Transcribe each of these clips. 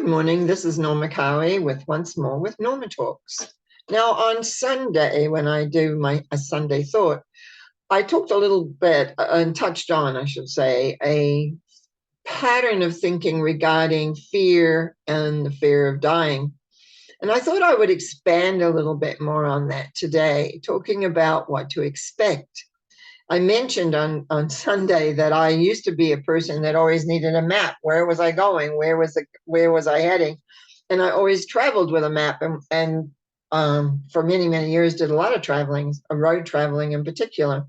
Good morning. This is Norma Cowie with Once More with Norma Talks. Now, on Sunday, when I do a Sunday thought, I talked a little bit and touched on, I should say, a pattern of thinking regarding fear and the fear of dying. And I thought I would expand a little bit more on that today, talking about what to expect. I mentioned on Sunday that I used to be a person that always needed a map. Where was I going? Where was I heading? And I always traveled with a map, and for many, many years did a lot of traveling, road traveling in particular.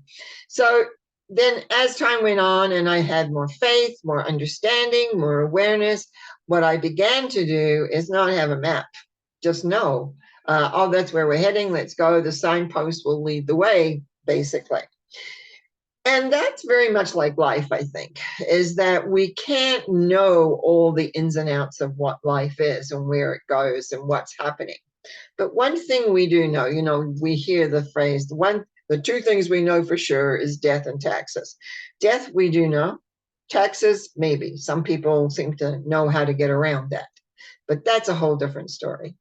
So then as time went on and I had more faith, more understanding, more awareness, what I began to do is not have a map, just know, oh, that's where we're heading. Let's go. The signpost will lead the way, basically. And that's very much like life, I think, is that we can't know all the ins and outs of what life is and where it goes and what's happening. But one thing we do know, we hear the phrase, the two things we know for sure is death and taxes. Death, we do know. Taxes, maybe. Some people seem to know how to get around that. But that's a whole different story.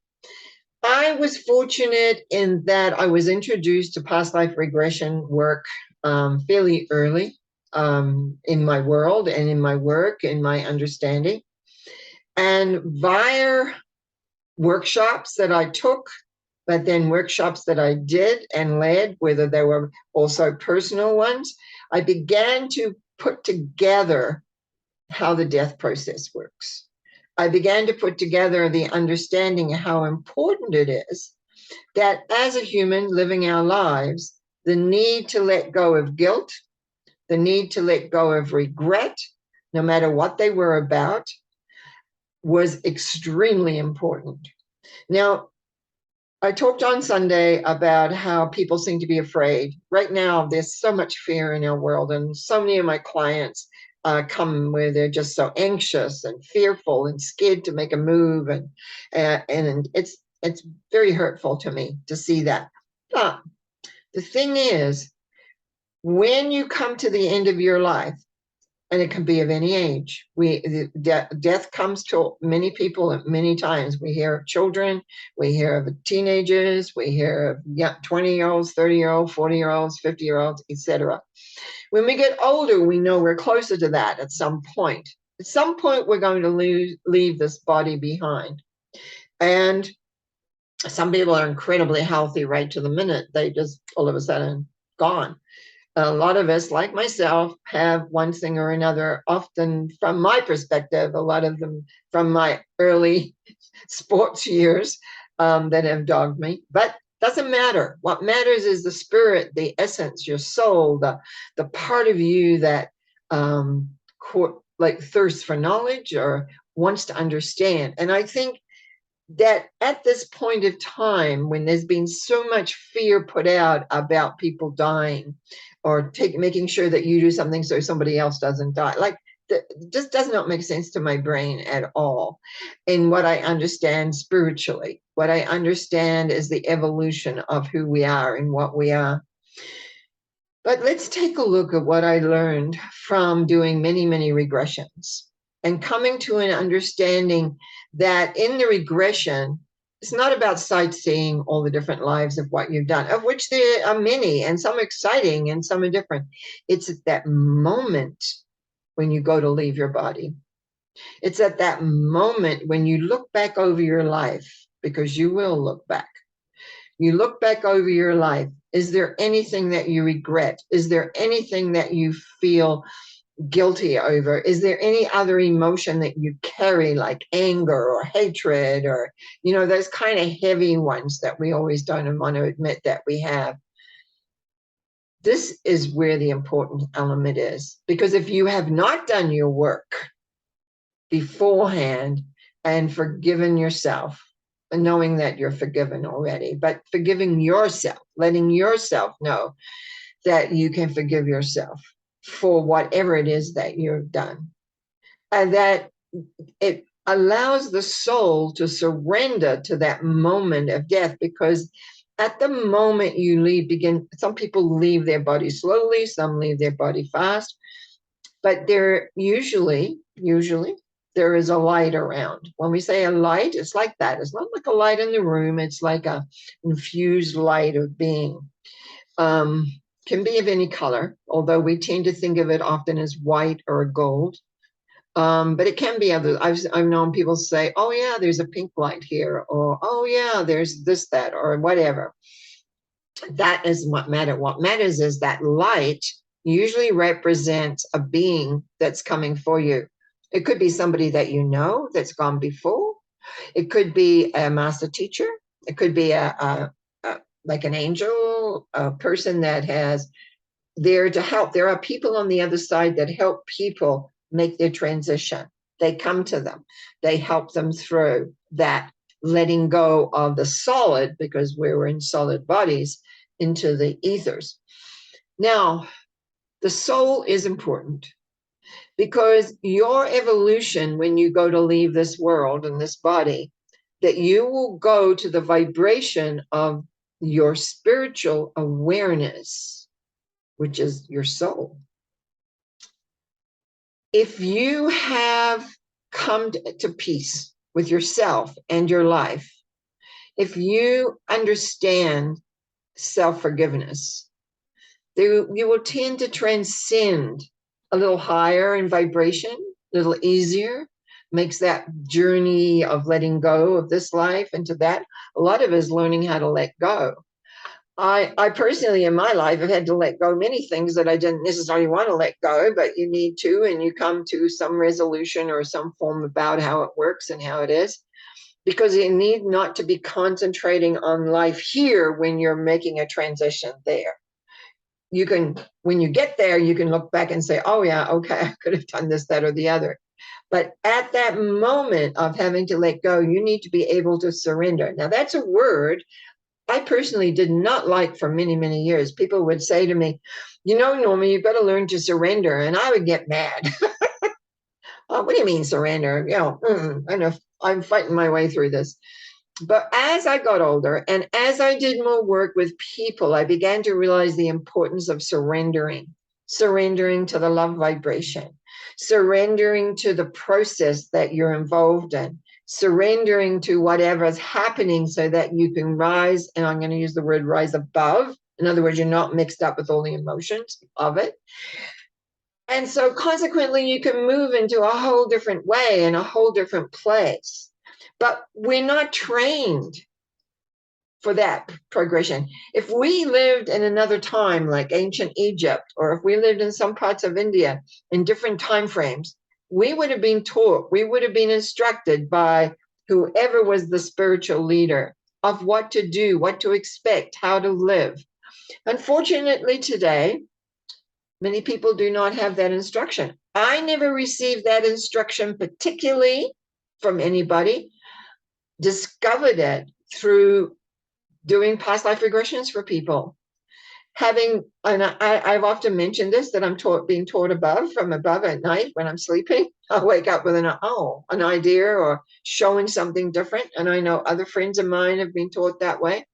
I was fortunate in that I was introduced to past life regression work fairly early in my world and in my work, in my understanding. And via workshops that I took, but then workshops that I did and led, whether they were also personal ones, I began to put together how the death process works. I began to put together the understanding of how important it is that as a human living our lives, the need to let go of guilt, the need to let go of regret, no matter what they were about, was extremely important. Now, I talked on Sunday about how people seem to be afraid. Right now, there's so much fear in our world, and so many of my clients come where they're just so anxious and fearful and scared to make a move, and it's very hurtful to me to see that. But the thing is, when you come to the end of your life, and it can be of any age, death comes to many people at many times. We hear of children, we hear of teenagers, we hear of 20-year-olds, 30-year-olds, 40-year-olds, 50-year-olds, etc. When we get older, we know we're closer to that at some point. At some point, we're going to leave this body behind. And some people are incredibly healthy right to the minute. They just all of a sudden gone. A lot of us, like myself, have one thing or another, often from my perspective, a lot of them from my early sports years that have dogged me. But doesn't matter. What matters is the spirit, the essence, your soul, the part of you that like thirsts for knowledge or wants to understand. And I think that at this point of time, when there's been so much fear put out about people dying or making sure that you do something so somebody else doesn't die, like just does not make sense to my brain at all. In what I understand spiritually, what I understand is the evolution of who we are and what we are. But let's take a look at what I learned from doing many, many regressions and coming to an understanding that in the regression, it's not about sightseeing all the different lives of what you've done, of which there are many, and some exciting and some are different. It's at that moment when you go to leave your body. It's at that moment when you look back over your life, because you will look back. You look back over your life. Is there anything that you regret? Is there anything that you feel guilty over? Is there any other emotion that you carry, like anger or hatred, or those kind of heavy ones that we always don't want to admit that we have? This is where the important element is, because if you have not done your work beforehand and forgiven yourself, and knowing that you're forgiven already, but forgiving yourself, letting yourself know that you can forgive yourself for whatever it is that you've done, and that it allows the soul to surrender to that moment of death. Because at the moment you some people leave their body slowly, some leave their body fast, but they're usually there is a light around. When we say a light, it's like that. It's not like a light in the room. It's like a infused light of being. Can be of any color, although we tend to think of it often as white or gold. But it can be other. I've known people say, "Oh yeah, there's a pink light here," or "Oh yeah, there's this, that, or whatever." That is what matters. What matters is that light usually represents a being that's coming for you. It could be somebody that you know that's gone before. It could be a master teacher. It could be a like an angel, a person that has there to help. There are people on the other side that help people make their transition. They come to them. They help them through that letting go of the solid, because we were in solid bodies, into the ethers. Now, the soul is important because your evolution, when you go to leave this world and this body, that you will go to the vibration of your spiritual awareness, which is your soul. If you have come to peace with yourself and your life, if you understand self-forgiveness, you will tend to transcend a little higher in vibration, a little easier, makes that journey of letting go of this life into that. A lot of it is learning how to let go. I personally, in my life, have had to let go many things that I didn't necessarily want to let go, but you need to, and you come to some resolution or some form about how it works and how it is, because you need not to be concentrating on life here when you're making a transition there. You can, when you get there, you can look back and say, oh yeah, okay, I could have done this, that, or the other. But at that moment of having to let go, you need to be able to surrender. Now, that's a word I personally did not like for many, many years. People would say to me, you know, Norma, you've got to learn to surrender. And I would get mad. What do you mean surrender? You know, I know I'm fighting my way through this. But as I got older and as I did more work with people, I began to realize the importance of surrendering to the love vibration, surrendering to the process that you're involved in, surrendering to whatever's happening so that you can rise, and I'm going to use the word rise above. In other words, you're not mixed up with all the emotions of it. And so consequently, you can move into a whole different way and a whole different place. But we're not trained for that progression. If we lived in another time like ancient Egypt, or if we lived in some parts of India in different time frames, we would have been taught, we would have been instructed by whoever was the spiritual leader of what to do, what to expect, how to live. Unfortunately, today, many people do not have that instruction. I never received that instruction particularly from anybody, discovered it through doing past life regressions for people. And I've often mentioned this, that I'm being taught from above at night when I'm sleeping. I'll wake up with an idea or showing something different. And I know other friends of mine have been taught that way.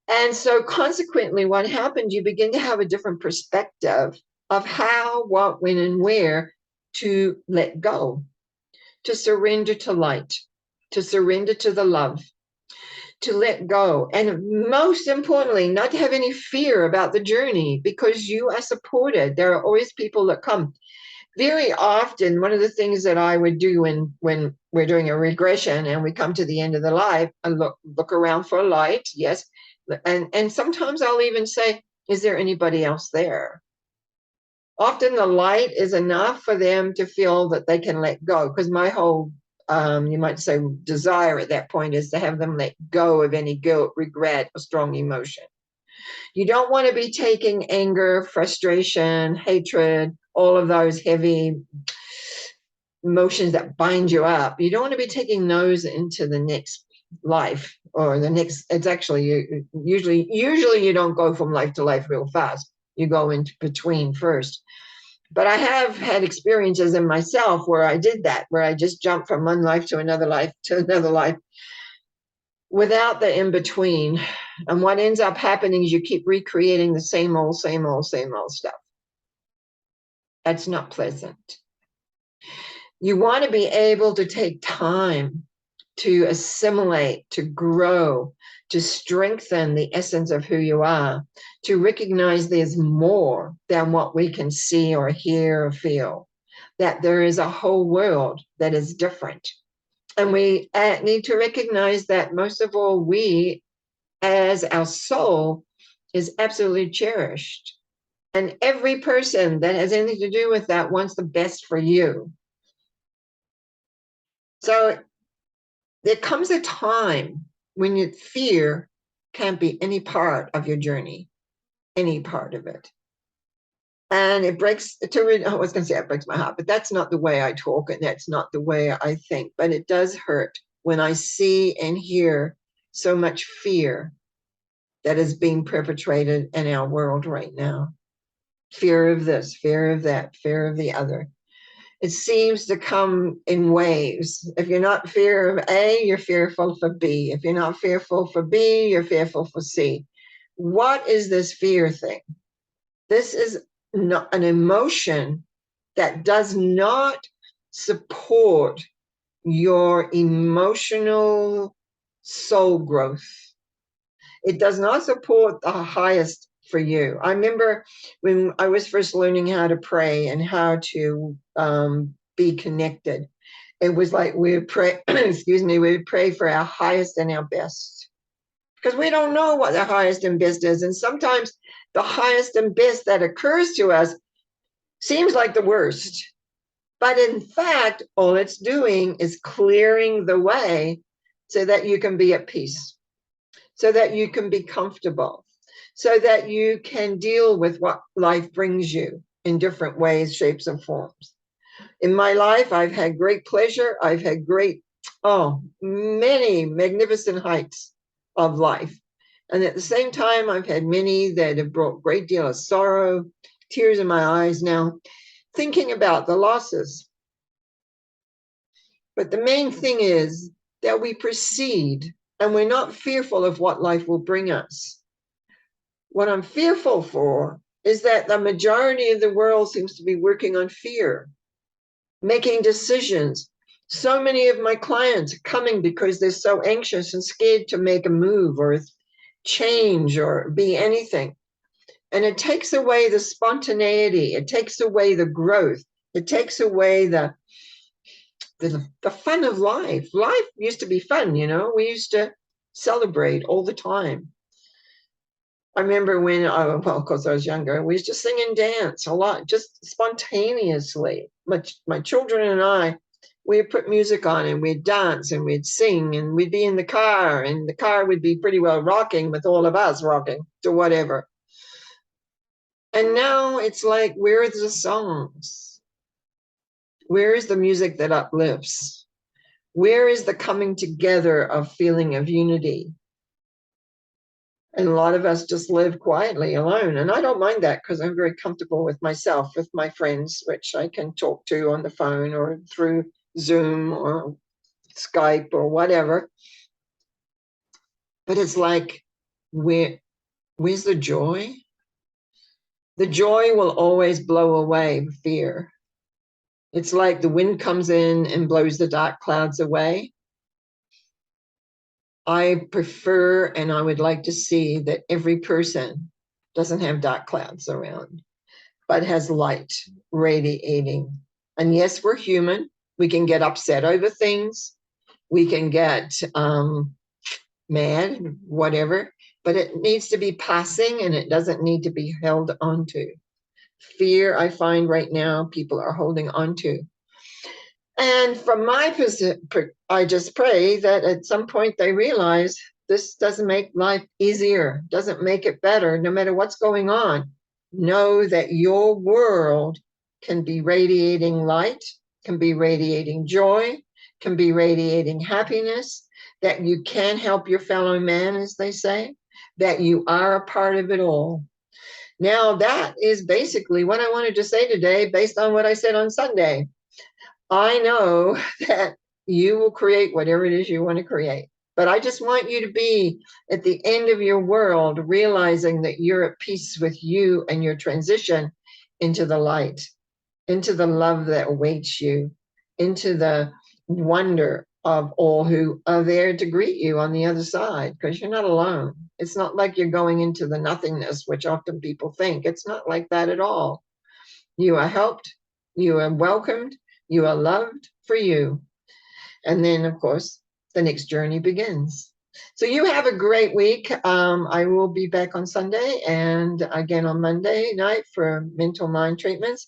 And so consequently, what happens, you begin to have a different perspective of how, what, when, and where to let go, to surrender to light, to surrender to the love, to let go. And most importantly, not to have any fear about the journey, because you are supported. There are always people that come. Very often, one of the things that I would do when we're doing a regression and we come to the end of the life, I look around for a light, yes. And sometimes I'll even say, is there anybody else there? Often the light is enough for them to feel that they can let go, because my whole you might say desire at that point is to have them let go of any guilt, regret, or strong emotion. You don't want to be taking anger, frustration, hatred, all of those heavy emotions that bind you up. You don't want to be taking those into the next life or the next. It's actually usually you don't go from life to life real fast. You go into between first. But I have had experiences in myself where I did that, where I just jumped from one life to another life without the in between. And what ends up happening is you keep recreating the same old stuff. That's not pleasant. You want to be able to take time to assimilate, to grow, to strengthen the essence of who you are, to recognize there's more than what we can see or hear or feel, that there is a whole world that is different. And we need to recognize that most of all, we, as our soul, is absolutely cherished. And every person that has anything to do with that wants the best for you. So there comes a time when your fear can't be any part of your journey, any part of it. And it breaks, I was going to say it breaks my heart, but that's not the way I talk and that's not the way I think. But it does hurt when I see and hear so much fear that is being perpetrated in our world right now. Fear of this, fear of that, fear of the other. It seems to come in waves. If you're not fear of A, you're fearful for B. If you're not fearful for B, you're fearful for C. What is this fear thing? This is not an emotion that does not support your emotional soul growth. It does not support the highest for you. I remember when I was first learning how to pray and how to be connected, it was like we would pray, excuse me, we would pray for our highest and our best. Because we don't know what the highest and best is. And sometimes the highest and best that occurs to us seems like the worst. But in fact, all it's doing is clearing the way so that you can be at peace, so that you can be comfortable, so that you can deal with what life brings you in different ways, shapes, and forms. In my life, I've had great pleasure. I've had many magnificent heights of life. And at the same time, I've had many that have brought great deal of sorrow, tears in my eyes now, thinking about the losses. But the main thing is that we proceed and we're not fearful of what life will bring us. What I'm fearful for is that the majority of the world seems to be working on fear, making decisions. So many of my clients are coming because they're so anxious and scared to make a move or change or be anything. And it takes away the spontaneity. It takes away the growth. It takes away the fun of life. Life used to be fun, you know. We used to celebrate all the time. I remember when, of course, I was younger, we used to sing and dance a lot, just spontaneously. My children and I, we'd put music on and we'd dance and we'd sing and we'd be in the car and the car would be pretty well rocking with all of us rocking to whatever. And now it's like, where are the songs? Where is the music that uplifts? Where is the coming together of feeling of unity? And a lot of us just live quietly alone. And I don't mind that because I'm very comfortable with myself, with my friends, which I can talk to on the phone or through Zoom or Skype or whatever. But it's like, where's the joy? The joy will always blow away fear. It's like the wind comes in and blows the dark clouds away. I prefer and I would like to see that every person doesn't have dark clouds around, but has light radiating. And yes, we're human. We can get upset over things. We can get mad, whatever, but it needs to be passing and it doesn't need to be held onto. Fear, I find right now, people are holding onto. And from my position, I just pray that at some point they realize this doesn't make life easier, doesn't make it better, no matter what's going on. Know that your world can be radiating light, can be radiating joy, can be radiating happiness, that you can help your fellow man, as they say, that you are a part of it all. Now, that is basically what I wanted to say today, based on what I said on Sunday. I know that you will create whatever it is you want to create, but I just want you to be at the end of your world, realizing that you're at peace with you and your transition into the light, into the love that awaits you, into the wonder of all who are there to greet you on the other side, because you're not alone. It's not like you're going into the nothingness, which often people think. It's not like that at all. You are helped, you are welcomed, you are loved for you. And then, of course, the next journey begins. So you have a great week. I will be back on Sunday and again on Monday night for mental mind treatments.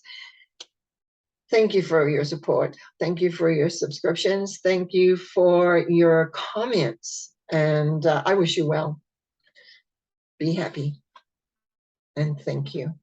Thank you for your support. Thank you for your subscriptions. Thank you for your comments. And I wish you well. Be happy. And thank you.